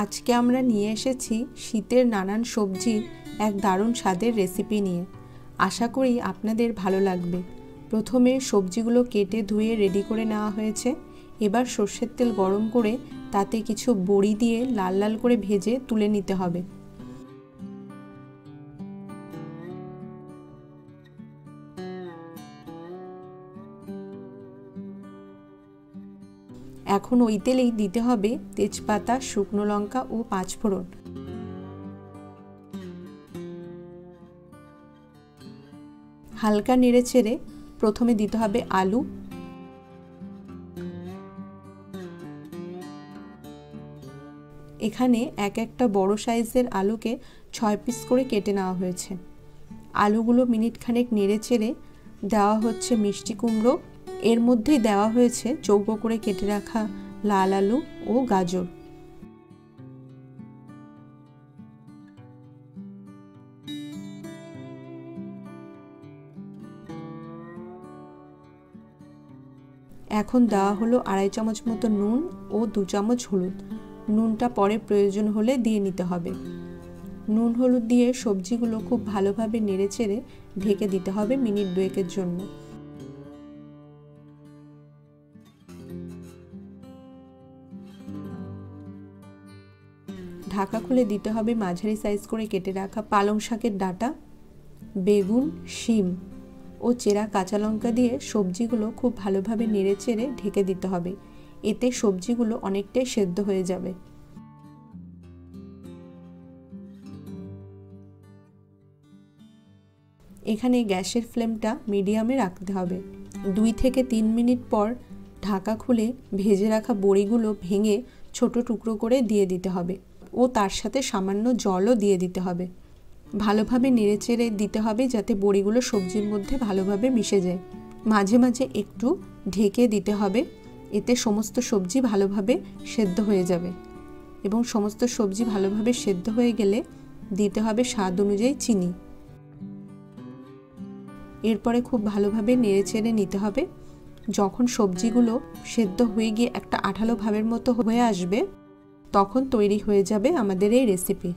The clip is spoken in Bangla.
আজকে আমরা নিয়ে এসেছি শীতের নানান সবজির এক দারুণ স্বাদের রেসিপি নিয়ে। আশা করি আপনাদের ভালো লাগবে। প্রথমে সবজিগুলো কেটে ধুয়ে রেডি করে নেওয়া হয়েছে। এবার সর্ষের তেল গরম করে তাতে কিছু বড়ি দিয়ে লাল লাল করে ভেজে তুলে নিতে হবে। এখন ওই তেলেই দিতে হবে তেজপাতা, শুকনো লঙ্কা ও পাঁচফোড়ন। হালকা নেড়ে চেড়ে প্রথমে দিতে হবে আলু, এখানে একটা বড় সাইজের আলুকে 6 পিস করে কেটে নেওয়া হয়েছে। আলুগুলো মিনিট খানেক নেড়ে চেড়ে দেওয়া হচ্ছে মিষ্টি কুমড়ো, এর মধ্যেই দেওয়া হয়েছে চৌকো করে কেটে রাখা লাল আলু ও গাজর। এখন দেওয়া হলো 2.5 চামচ মতো নুন ও 2 চামচ হলুদ। নুনটা পরে প্রয়োজন হলে দিয়ে নিতে হবে। নুন হলুদ দিয়ে সবজিগুলো খুব ভালোভাবে নেড়েচেড়ে ঢেকে দিতে হবে মিনিট 2-এর জন্য। ঢাকা খুলে দিতে হবে মাঝারি সাইজ করে কেটে রাখা পালং শাকের ডাঁটা, বেগুন, শিম ও চেরা কাঁচা লঙ্কা দিয়ে সবজিগুলো খুব ভালোভাবে নেড়েচেড়ে ঢেকে দিতে হবে। এতে সবজিগুলো অনেকটাই সেদ্ধ হয়ে যাবে। এখানে গ্যাসের ফ্লেমটা মিডিয়ামে রাখতে হবে। 2 থেকে 3 মিনিট পর ঢাকা খুলে ভেজে রাখা বড়িগুলো ভেঙে ছোট টুকরো করে দিয়ে দিতে হবে ও তার সাথে সামান্য জলও দিয়ে দিতে হবে। ভালোভাবে নেড়েচেড়ে দিতে হবে যাতে বড়িগুলো সবজির মধ্যে ভালোভাবে মিশে যায়। মাঝে মাঝে একটু ঢেকে দিতে হবে, এতে সমস্ত সবজি ভালোভাবে সেদ্ধ হয়ে যাবে। এবং সমস্ত সবজি ভালোভাবে সেদ্ধ হয়ে গেলে দিতে হবে স্বাদ অনুযায়ী চিনি। এরপরে খুব ভালোভাবে নেড়েচেড়ে নিতে হবে। যখন সবজিগুলো সেদ্ধ হয়ে গিয়ে একটা আঠালো ভাবের মতো হয়ে আসবে, তখন তৈরি হয়ে যাবে আমাদের এই রেসিপি।